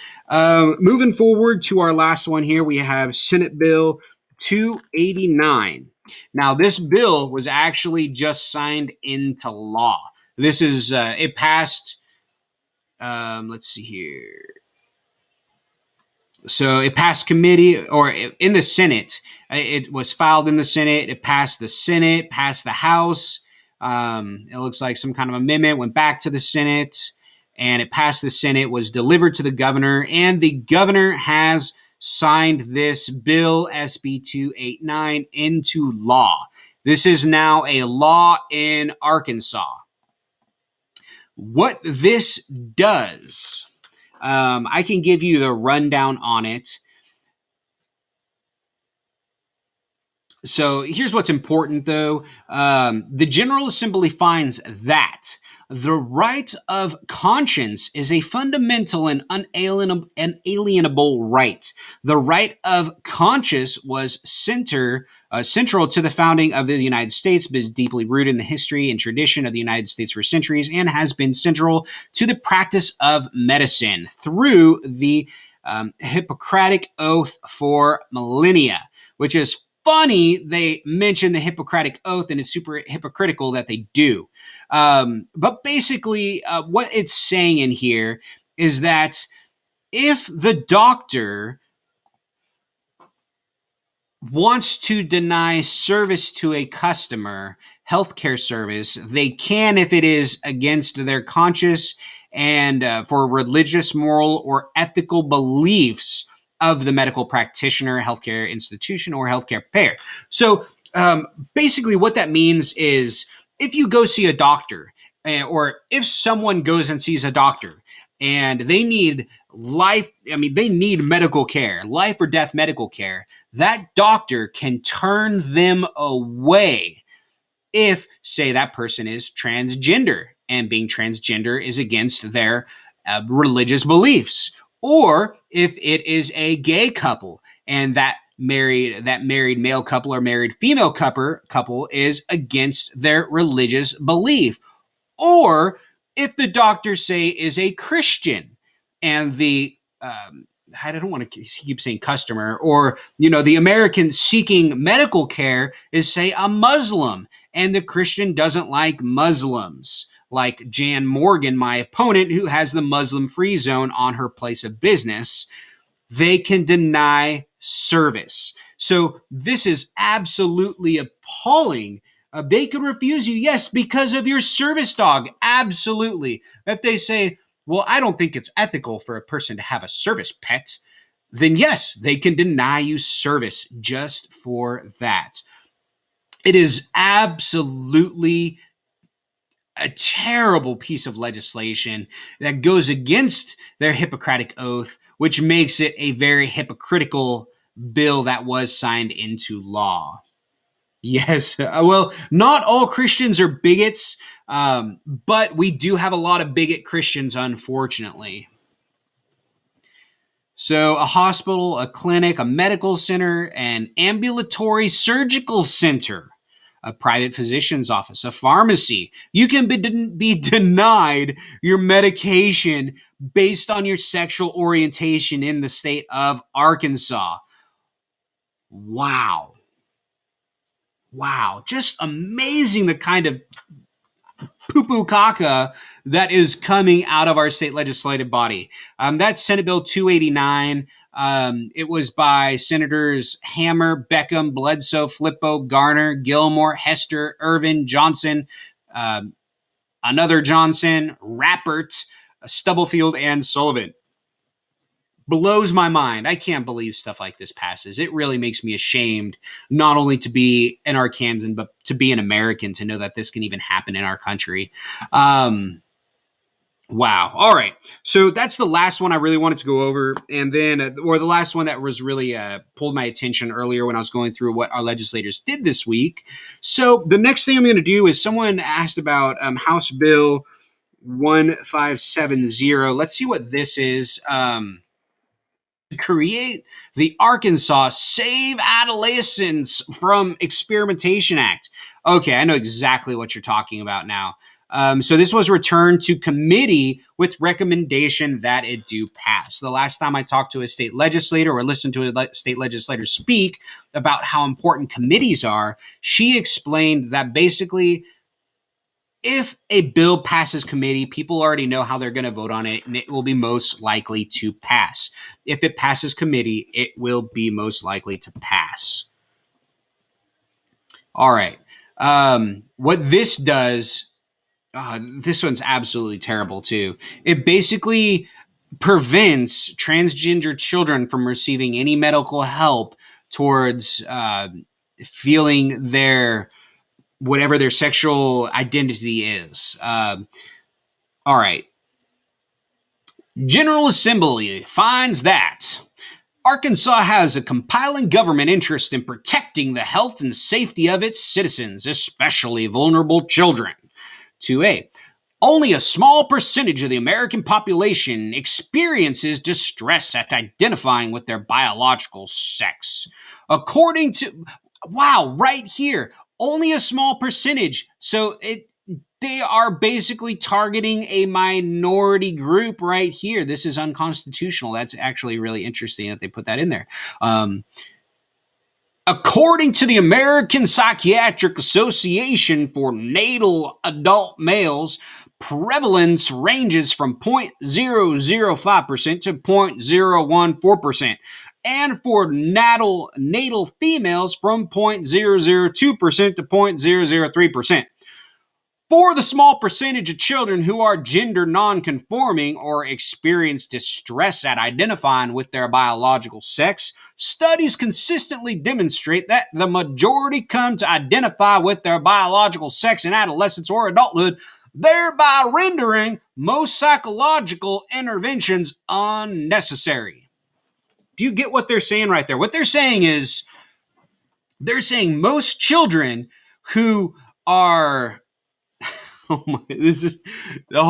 moving forward to our last one here, we have Senate Bill 289. Now, this bill was actually just signed into law. This is, it passed, let's see here. So it passed committee or in the Senate. It was filed in the Senate. It passed the Senate, passed the House. It looks like some kind of amendment went back to the Senate, and it passed the Senate, was delivered to the governor, and the governor has signed this bill, SB 289, into law. This is now a law in Arkansas. What this does, I can give you the rundown on it. So here's what's important, though. The General Assembly finds that the right of conscience is a fundamental and unalienable right. The right of conscience was central to the founding of the United States, but is deeply rooted in the history and tradition of the United States for centuries, and has been central to the practice of medicine through the Hippocratic Oath for millennia, which is funny they mention the Hippocratic Oath, and it's super hypocritical that they do. But basically, what it's saying in here is that if the doctor wants to deny service to a customer, healthcare service, they can if it is against their conscience and for religious, moral, or ethical beliefs of the medical practitioner, healthcare institution, or healthcare payer. So basically what that means is if you go see a doctor, or if someone goes and sees a doctor and they need they need medical care, life or death medical care, that doctor can turn them away if, say, that person is transgender and being transgender is against their religious beliefs. Or if it is a gay couple and that married male couple or married female couple is against their religious belief. Or if the doctor, say, is a Christian and the I don't want to keep saying customer, or the American seeking medical care is, say, a Muslim, and the Christian doesn't like Muslims, like Jan Morgan, my opponent, who has the Muslim-free zone on her place of business, they can deny service. So this is absolutely appalling. They could refuse you, yes, because of your service dog. Absolutely. If they say, well, I don't think it's ethical for a person to have a service pet, then yes, they can deny you service just for that. It is absolutely a terrible piece of legislation that goes against their Hippocratic Oath, which makes it a very hypocritical bill that was signed into law. Yes, well, not all Christians are bigots, but we do have a lot of bigot Christians, unfortunately. So a hospital, a clinic, a medical center, an ambulatory surgical center, a private physician's office, a pharmacy. You can be denied your medication based on your sexual orientation in the state of Arkansas. Wow. Wow. Just amazing the kind of poo-poo caca that is coming out of our state legislative body. That's Senate Bill 289. It was by Senators Hammer, Beckham, Bledsoe, Flippo, Garner, Gilmore, Hester, Irvin, Johnson, another Johnson, Rappert, Stubblefield, and Sullivan. Blows my mind. I can't believe stuff like this passes. It really makes me ashamed, not only to be an Arkansan, but to be an American, to know that this can even happen in our country. Wow. All right. So that's the last one I really wanted to go over. And then, or the last one that was really pulled my attention earlier when I was going through what our legislators did this week. So the next thing I'm going to do is someone asked about House Bill 1570. Let's see what this is. Create the Arkansas Save Adolescents from Experimentation Act. Okay, I know exactly what you're talking about now. So this was returned to committee with recommendation that it do pass. The last time I talked to a state legislator or listened to a state legislator speak about how important committees are, she explained that basically if a bill passes committee, people already know how they're going to vote on it, and it will be most likely to pass. If it passes committee, it will be most likely to pass. All right. What this does, this one's absolutely terrible too. It basically prevents transgender children from receiving any medical help towards feeling their whatever their sexual identity is. All right. General Assembly finds that Arkansas has a compelling government interest in protecting the health and safety of its citizens, especially vulnerable children. 2A. Only a small percentage of the American population experiences distress at identifying with their biological sex. According to, wow, right here, only a small percentage. So they are basically targeting a minority group right here. This is unconstitutional. That's actually really interesting that they put that in there. According to the American Psychiatric Association for natal adult males, prevalence ranges from 0.005% to 0.014%, and for natal females from 0.002% to 0.003%. For the small percentage of children who are gender nonconforming or experience distress at identifying with their biological sex, studies consistently demonstrate that the majority come to identify with their biological sex in adolescence or adulthood, thereby rendering most psychological interventions unnecessary. Do you get what they're saying right there? What they're saying is, they're saying most children who are oh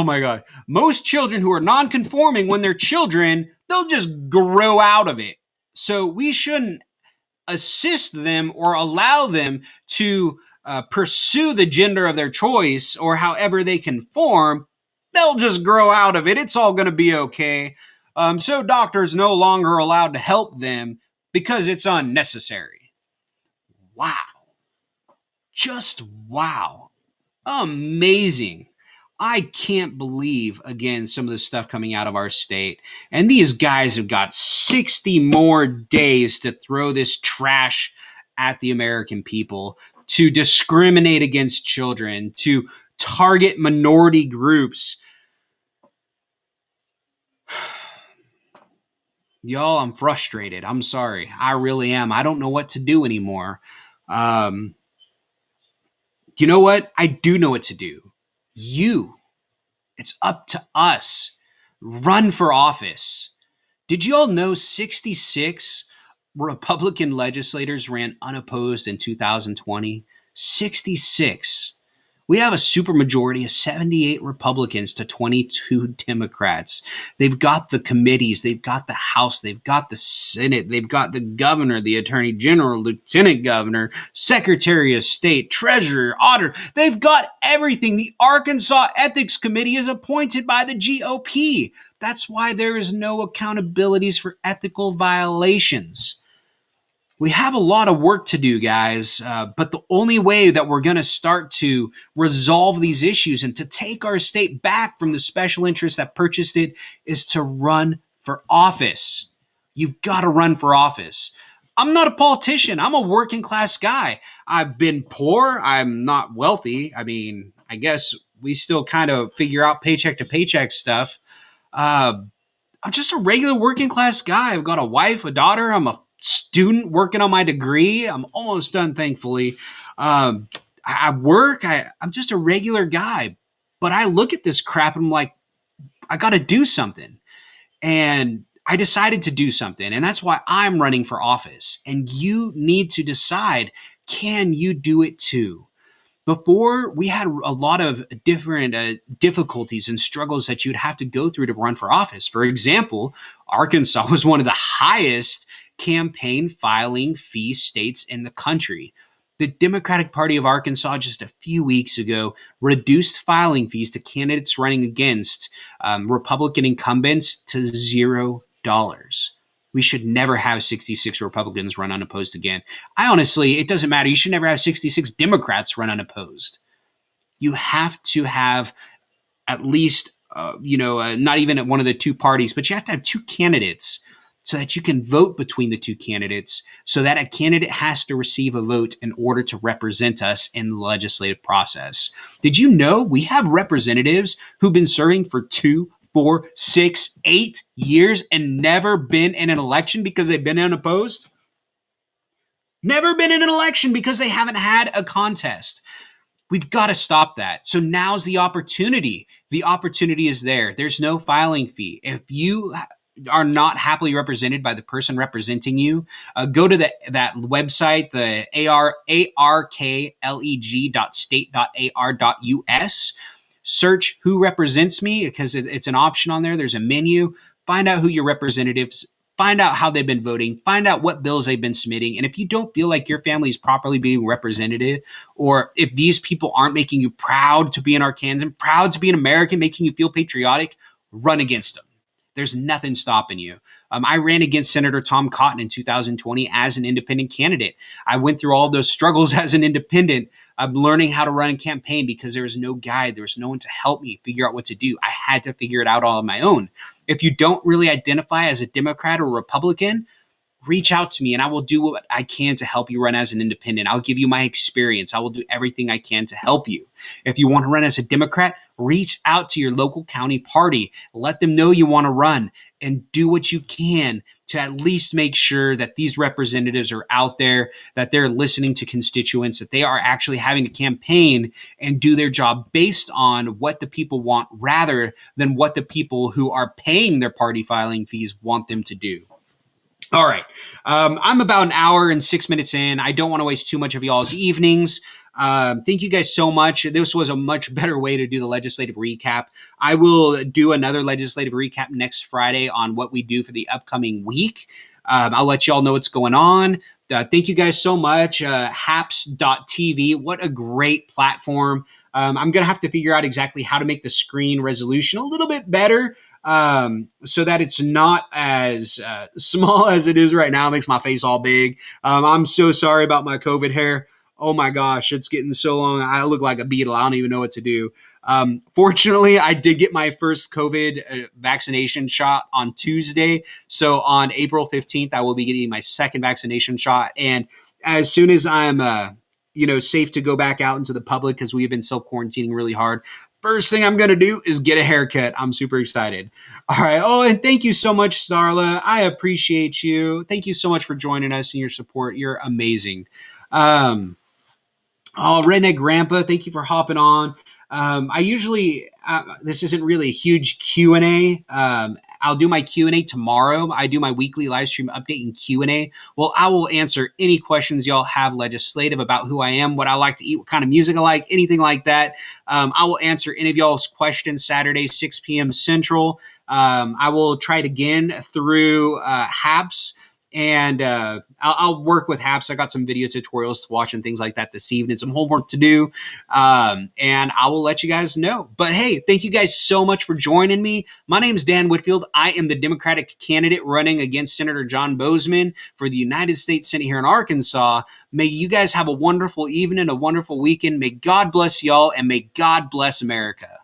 my God. Most children who are non-conforming, when they're children, they'll just grow out of it. So we shouldn't assist them or allow them to pursue the gender of their choice or however they conform. They'll just grow out of it. It's all going to be okay. So doctors no longer allowed to help them because it's unnecessary. Wow. Just wow. Amazing. I can't believe, again, some of the stuff coming out of our state. And these guys have got 60 more days to throw this trash at the American people, to discriminate against children, to target minority groups. Y'all, I'm frustrated. I'm sorry. I really am. I don't know what to do anymore. You know what? I do know what to do. It's up to us. Run for office. Did you all know 66 Republican legislators ran unopposed in 2020? 66. We have a supermajority of 78 Republicans to 22 Democrats. They've got the committees, they've got the House, they've got the Senate, they've got the governor, the attorney general, lieutenant governor, secretary of state, treasurer, auditor. They've got everything. The Arkansas Ethics Committee is appointed by the GOP. That's why there is no accountabilities for ethical violations. We have a lot of work to do, guys, but the only way that we're going to start to resolve these issues and to take our state back from the special interests that purchased it is to run for office. You've got to run for office. I'm not a politician. I'm a working class guy. I've been poor. I'm not wealthy. I mean, I guess we still kind of figure out paycheck to paycheck stuff. I'm just a regular working class guy. I've got a wife, a daughter. I'm a student working on my degree. I'm almost done, thankfully. I work. I'm just a regular guy. But I look at this crap and I'm like, I got to do something. And I decided to do something. And that's why I'm running for office. And you need to decide, can you do it too? Before, we had a lot of different difficulties and struggles that you'd have to go through to run for office. For example, Arkansas was one of the highest campaign filing fee states in the country. The Democratic Party of Arkansas just a few weeks ago reduced filing fees to candidates running against Republican incumbents to $0. We should never have 66 Republicans run unopposed again. It doesn't matter. You should never have 66 Democrats run unopposed. You have to have at least, not even at one of the two parties, but you have to have two candidates so that you can vote between the two candidates, so that a candidate has to receive a vote in order to represent us in the legislative process. Did you know we have representatives who've been serving for 2, 4, 6, 8 years and never been in an election because they've been unopposed? Never been in an election because they haven't had a contest. We've got to stop that. So now's the opportunity. The opportunity is there. There's no filing fee. If you are not happily represented by the person representing you, go to that website, the arkleg.state.ar.us. Search who represents me, because it's an option on there. There's a menu. Find out who your representatives. Find out how they've been voting. Find out what bills they've been submitting. And if you don't feel like your family is properly being represented, or if these people aren't making you proud to be an Arkansan, proud to be an American, making you feel patriotic, run against them. There's nothing stopping you. I ran against Senator Tom Cotton in 2020 as an independent candidate. I went through all those struggles as an independent. I'm learning how to run a campaign because there was no guide. There was no one to help me figure out what to do. I had to figure it out all on my own. If you don't really identify as a Democrat or Republican, reach out to me and I will do what I can to help you run as an independent. I'll give you my experience. I will do everything I can to help you. If you want to run as a Democrat, reach out to your local county party. Let them know you want to run and do what you can to at least make sure that these representatives are out there, that they're listening to constituents, that they are actually having a campaign and do their job based on what the people want rather than what the people who are paying their party filing fees want them to do. All right. I'm about an hour and 6 minutes in. I don't want to waste too much of y'all's evenings. Thank you guys so much. This was a much better way to do the legislative recap. I will do another legislative recap next Friday on what we do for the upcoming week. I'll let y'all know what's going on. Thank you guys so much. Haps.tv. What a great platform. I'm going to have to figure out exactly how to make the screen resolution a little bit better, so that it's not as small as it is right now. It makes my face all big. I'm so sorry about my COVID hair. Oh my gosh, it's getting so long. I look like a beetle. I don't even know what to do. Fortunately, I did get my first COVID vaccination shot on Tuesday. So on April 15th, I will be getting my second vaccination shot. And as soon as I'm safe to go back out into the public, because we've been self-quarantining really hard, first thing I'm going to do is get a haircut. I'm super excited. All right. Oh, and thank you so much, Starla. I appreciate you. Thank you so much for joining us and your support. You're amazing. Redneck Grandpa, thank you for hopping on. I usually, this isn't really a huge Q&A. I'll do my Q&A tomorrow. I do my weekly live stream update and Q&A. Well, I will answer any questions y'all have legislative about who I am, what I like to eat, what kind of music I like, anything like that. I will answer any of y'all's questions Saturday, 6 p.m. Central. I will try it again through HAPS. And I'll work with HAPS. I got some video tutorials to watch and things like that this evening, some homework to do. And I will let you guys know. But hey, thank you guys so much for joining me. My name is Dan Whitfield. I am the Democratic candidate running against Senator John Boozman for the United States Senate here in Arkansas. May you guys have a wonderful evening, a wonderful weekend. May God bless y'all, and may God bless America.